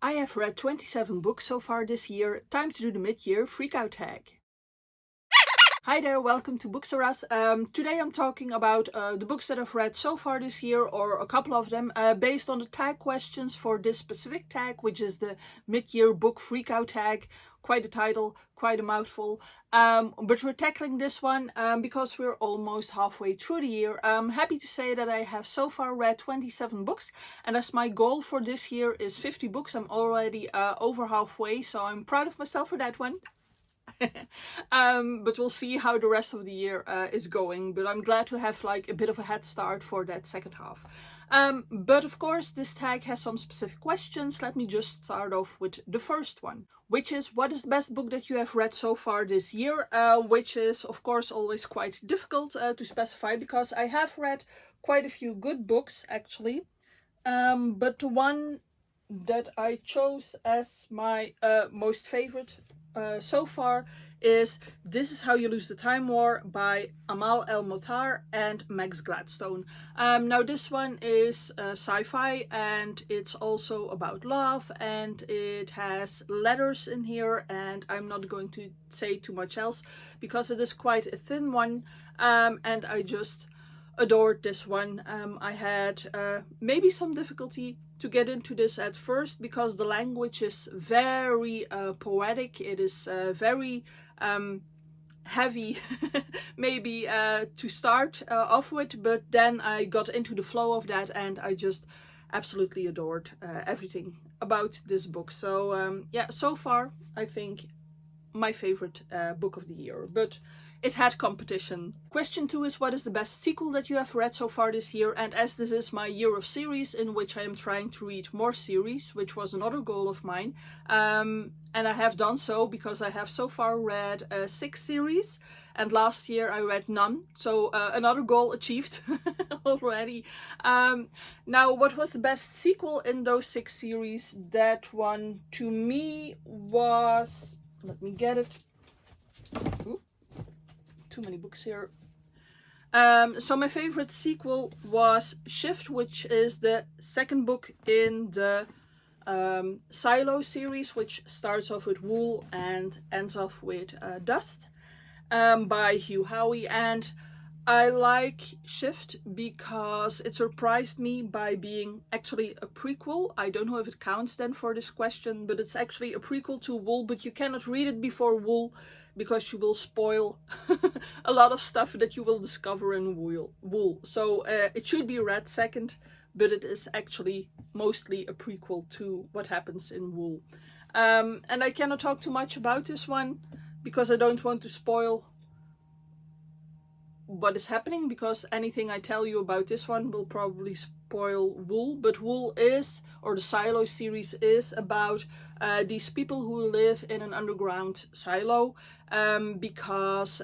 I have read 27 books so far this year. Time to do the mid-year freakout tag. Hi there, welcome to Books R Us. Today I'm talking about the books that I've read so far this year, or a couple of them, based on the tag questions for this specific tag, which is the mid-year book freakout tag. Quite a title, quite a mouthful. But we're tackling this one because we're almost halfway through the year. I'm happy to say that I have so far read 27 books, and as my goal for this year is 50 books. I'm already over halfway, so I'm proud of myself for that one. But we'll see how the rest of the year is going. But I'm glad to have like a bit of a head start for that second half. But of course, this tag has some specific questions. Let me just start off with the first one, which is, what is the best book that you have read so far this year? Which is, of course, always quite difficult to specify, because I have read quite a few good books, actually. But the one that I chose as my most favorite so far is This Is How You Lose the Time War by Amal El-Mohtar and Max Gladstone. Now this one is sci-fi, and it's also about love, and it has letters in here, and I'm not going to say too much else because it is quite a thin one, and I just adored this one. I had maybe some difficulty to get into this at first because the language is very poetic. It is very heavy maybe to start off with, but then I got into the flow of that and I just absolutely adored everything about this book. So yeah, so far I think my favorite book of the year, but it had competition. Question 2 is, what is the best sequel that you have read so far this year? And as this is my year of series, in which I am trying to read more series, which was another goal of mine, and I have done so because I have so far read 6 series, and last year I read none, so another goal achieved already. Now, what was the best sequel in those 6 series? That one to me was, let me get it. Ooh. Too many books here. So my favorite sequel was Shift, which is the second book in the Silo series, which starts off with Wool and ends off with Dust, by Hugh Howey. And I like Shift because it surprised me by being actually a prequel. I don't know if it counts then for this question, but it's actually a prequel to Wool, but you cannot read it before Wool because you will spoil a lot of stuff that you will discover in Wool. So it should be read second, but it is actually mostly a prequel to what happens in Wool. And I cannot talk too much about this one because I don't want to spoil what is happening, because anything I tell you about this one will probably spoil Wool. But Wool is, or the Silo series is, about these people who live in an underground silo because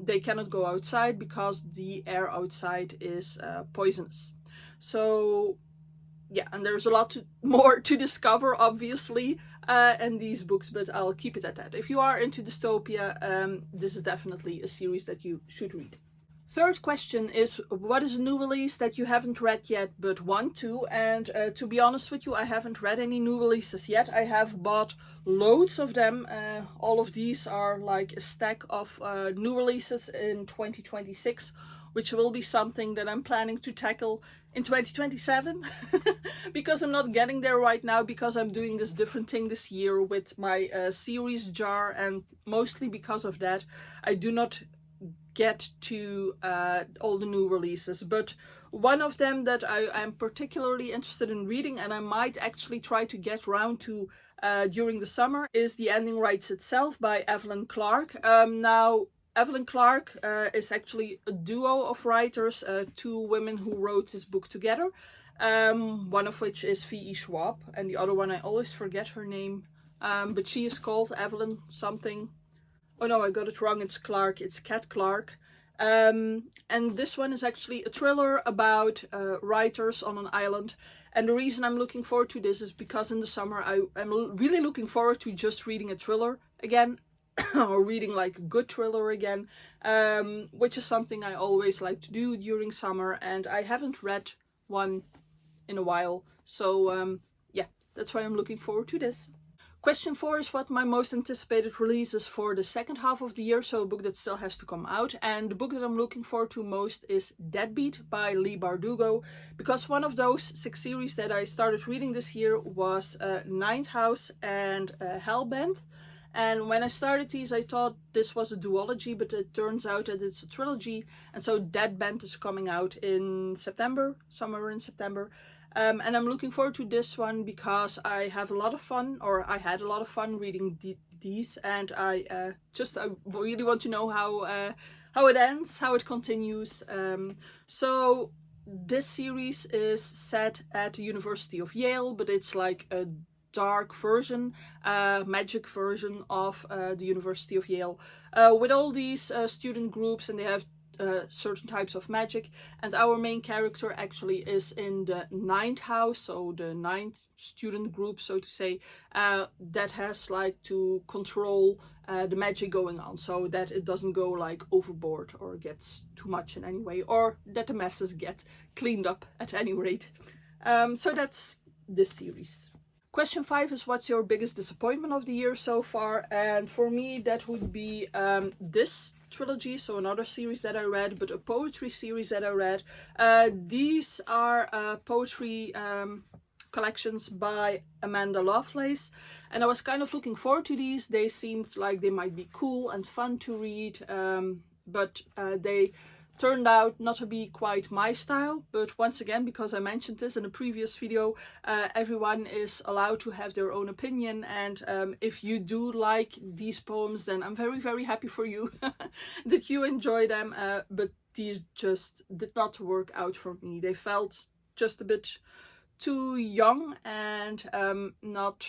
they cannot go outside because the air outside is poisonous. So yeah, and there's a lot more to discover, obviously, in these books, but I'll keep it at that. If you are into dystopia, this is definitely a series that you should read. Third question is, what is a new release that you haven't read yet but want to? And to be honest with you, I haven't read any new releases yet. I have bought loads of them. All of these are like a stack of new releases in 2026, which will be something that I'm planning to tackle in 2027 because I'm not getting there right now because I'm doing this different thing this year with my series jar, and mostly because of that I do not get to all the new releases. But one of them that I'm particularly interested in reading, and I might actually try to get round to during the summer, is The Ending Writes Itself by Evelyn Clark. Now, Evelyn Clark is actually a duo of writers, 2 women who wrote this book together, one of which is V.E. Schwab, and the other one I always forget her name, but she is called Evelyn something. Oh no, I got it wrong, it's Clark, it's Kat Clark. And this one is actually a thriller about writers on an island. And the reason I'm looking forward to this is because in the summer I'm really looking forward to just reading a thriller again, or reading like a good thriller again, which is something I always like to do during summer, and I haven't read one in a while. So yeah, that's why I'm looking forward to this. Question 4 is what my most anticipated release is for the second half of the year, so a book that still has to come out. And the book that I'm looking forward to most is Deadbeat by Leigh Bardugo, because one of those 6 series that I started reading this year was Ninth House and Hellbent. And when I started these, I thought this was a duology, but it turns out that it's a trilogy. And so Deadbent is coming out in September, somewhere in September. And I'm looking forward to this one because I have a lot of fun, or I had a lot of fun reading these, and I really want to know how it ends, how it continues. So this series is set at the University of Yale, but it's like a dark version, magic version of the University of Yale, with all these student groups, and they have certain types of magic, and our main character actually is in the ninth house, so the ninth student group, so to say, that has like to control the magic going on, so that it doesn't go like overboard or gets too much in any way, or that the messes get cleaned up at any rate. So that's this series. Question 5 is what's your biggest disappointment of the year so far? And for me, that would be this trilogy, so another series that I read, but a poetry series that I read. These are poetry collections by Amanda Lovelace, and I was kind of looking forward to these. They seemed like they might be cool and fun to read, but they turned out not to be quite my style. But once again, because I mentioned this in a previous video, everyone is allowed to have their own opinion, and if you do like these poems, then I'm very, very happy for you that you enjoy them, but these just did not work out for me. They felt just a bit too young and not,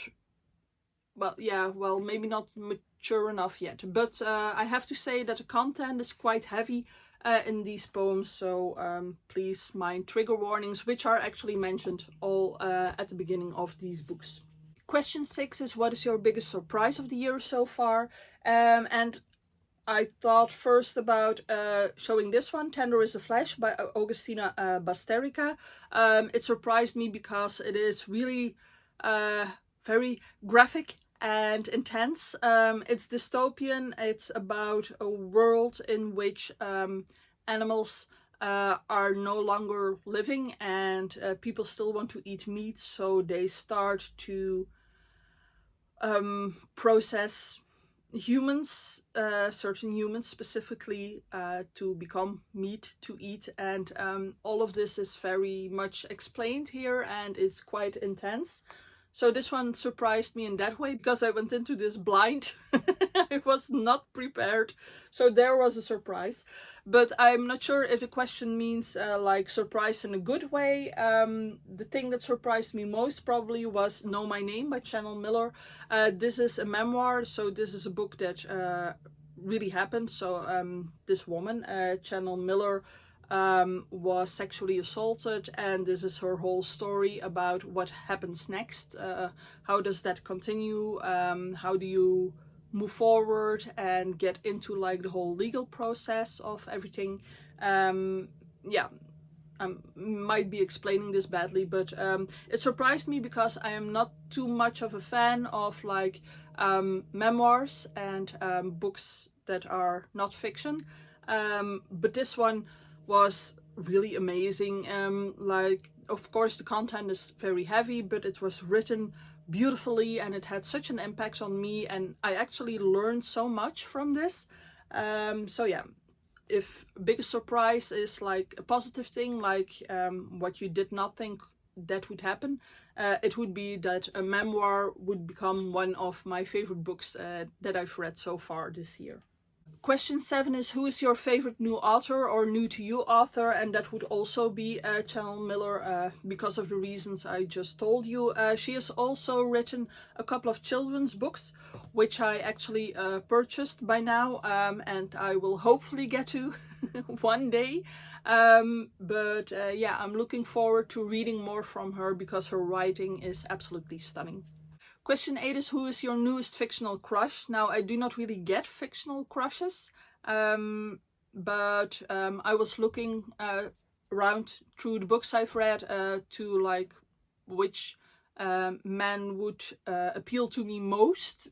well, maybe not mature enough yet. But I have to say that the content is quite heavy in these poems, so please mind trigger warnings, which are actually mentioned all at the beginning of these books. Question 6 is what is your biggest surprise of the year so far? And I thought first about showing this one, Tender is the Flesh by Augustina Basterica. It surprised me because it is really very graphic and intense. It's dystopian. It's about a world in which animals are no longer living, and people still want to eat meat, so they start to process humans, certain humans specifically, to become meat to eat, and all of this is very much explained here, and it's quite intense. So this one surprised me in that way because I went into this blind. I was not prepared, so there was a surprise. But I'm not sure if the question means like surprise in a good way. The thing that surprised me most probably was Know My Name by Chanel Miller. This is a memoir, so this is a book that really happened. So this woman, Chanel Miller, was sexually assaulted, and this is her whole story about what happens next. How does that continue? How do you move forward and get into like the whole legal process of everything? Yeah, I might be explaining this badly, but it surprised me because I am not too much of a fan of like memoirs and books that are not fiction. But this one was really amazing. Like, of course, the content is very heavy, but it was written beautifully and it had such an impact on me, and I actually learned so much from this. So yeah, if biggest surprise is like a positive thing, like what you did not think that would happen, it would be that a memoir would become one of my favorite books that I've read so far this year. Question 7 is who is your favorite new author or new to you author, and that would also be Chanel Miller, because of the reasons I just told you. She has also written a couple of children's books, which I actually purchased by now, and I will hopefully get to one day. But yeah, I'm looking forward to reading more from her because her writing is absolutely stunning. Question 8 is who is your newest fictional crush? Now, I do not really get fictional crushes, but I was looking around through the books I've read to like which man would appeal to me most,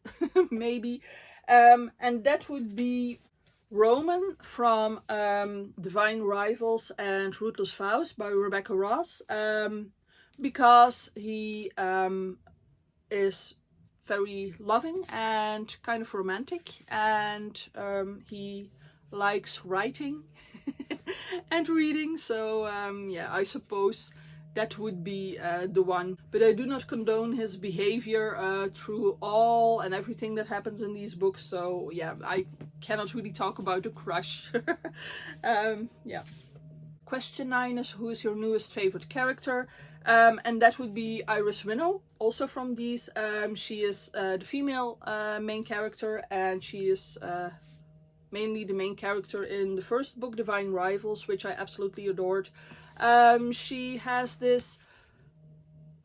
maybe. And that would be Roman from Divine Rivals and Ruthless Vows by Rebecca Ross, because he is very loving and kind of romantic, and he likes writing and reading. So yeah, I suppose that would be the one. But I do not condone his behavior through all and everything that happens in these books. So yeah, I cannot really talk about a crush. Yeah. Question 9 is, who is your newest favorite character? And that would be Iris Winnow, also from these. She is the female main character, and she is mainly the main character in the first book, Divine Rivals, which I absolutely adored. She has this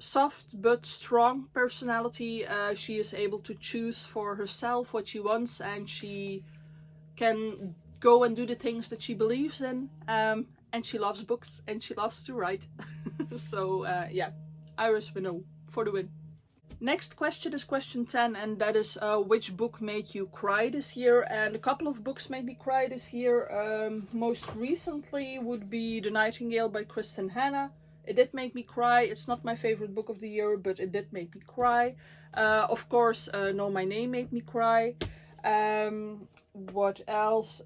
soft but strong personality. She is able to choose for herself what she wants, and she can go and do the things that she believes in. And she loves books, and she loves to write. So yeah, Iris Winnow for the win. Next question is question 10, and that is which book made you cry this year? And a couple of books made me cry this year. Most recently would be The Nightingale by Kristen Hanna. It did make me cry. It's not my favorite book of the year, but it did make me cry. Of course, Know My Name made me cry. What else?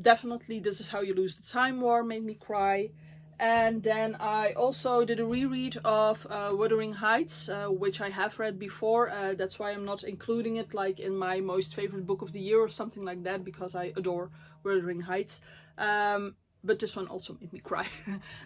Definitely This Is How You Lose the Time War made me cry. And then I also did a reread of Wuthering Heights, which I have read before. That's why I'm not including it like in my most favorite book of the year or something like that, because I adore Wuthering Heights. But this one also made me cry.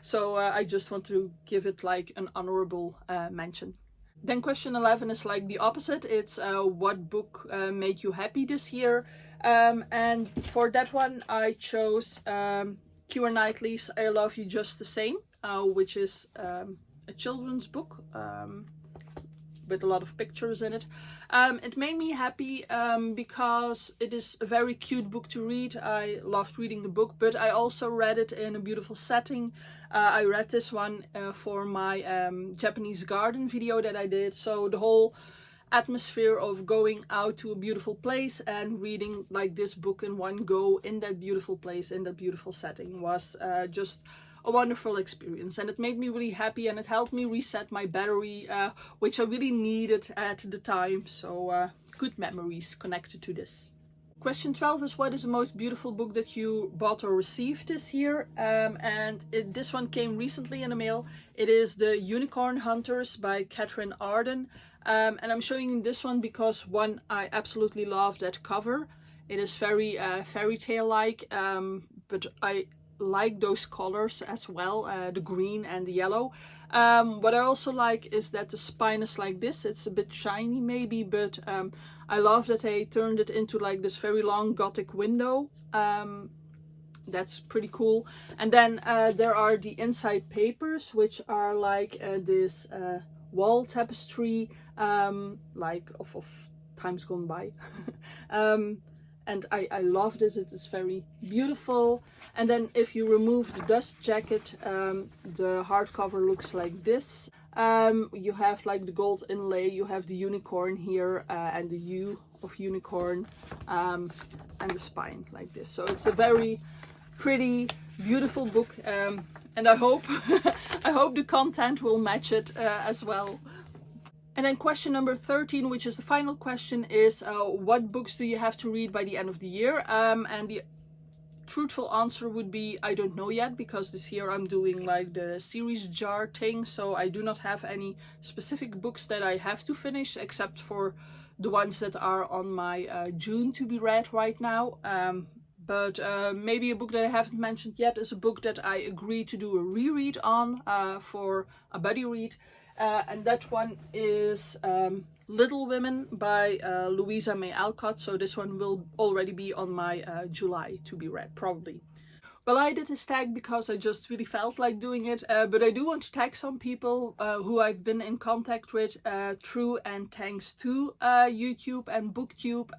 So I just want to give it like an honorable mention. Then question 11 is like the opposite. It's what book made you happy this year? And for that one I chose Keira Knightley's I Love You Just the Same, which is a children's book with a lot of pictures in it. It made me happy because it is a very cute book to read. I loved reading the book, but I also read it in a beautiful setting. I read this one for my Japanese garden video that I did. So the whole atmosphere of going out to a beautiful place and reading like this book in one go in that beautiful place, in that beautiful setting, was just a wonderful experience, and it made me really happy, and it helped me reset my battery, which I really needed at the time. So good memories connected to this. Question 12 is, what is the most beautiful book that you bought or received this year? And this one came recently in the mail. It is The Unicorn Hunters by Catherine Arden. And I'm showing you this one because, one, I absolutely love that cover. It is very fairy tale like, but I like those colors as well, the green and the yellow. What I also like is that the spine is like this. It's a bit shiny maybe, but I love that they turned it into like this very long Gothic window. That's pretty cool. And then there are the inside papers, which are like this wall tapestry, like of times gone by. And I love this. It is very beautiful. And then if you remove the dust jacket, the hardcover looks like this. You have like the gold inlay, you have the unicorn here, and the U of unicorn, and the spine like this. So it's a very pretty, beautiful book, and I hope I hope the content will match it as well. And then question number 13, which is the final question, is what books do you have to read by the end of the year? And the truthful answer would be I don't know yet, because this year I'm doing like the series jar thing, so I do not have any specific books that I have to finish, except for the ones that are on my June to be read right now. But maybe a book that I haven't mentioned yet is a book that I agreed to do a reread on for a buddy read. And that one is Little Women by Louisa May Alcott. So this one will already be on my July to be read, probably. Well, I did this tag because I just really felt like doing it, but I do want to tag some people who I've been in contact with through and thanks to YouTube and BookTube.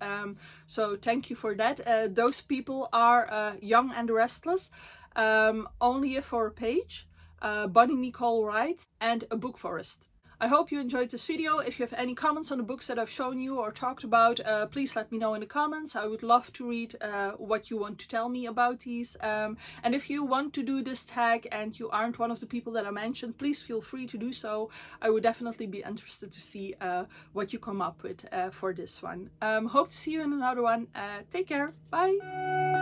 So thank you for that. Those people are Young and the Restless, Only for a Page, Bonnie Nicole Wright, and A Book Forest. I hope you enjoyed this video. If you have any comments on the books that I've shown you or talked about, please let me know in the comments. I would love to read what you want to tell me about these. And if you want to do this tag and you aren't one of the people that I mentioned, please feel free to do so. I would definitely be interested to see what you come up with for this one. Hope to see you in another one. Take care. Bye.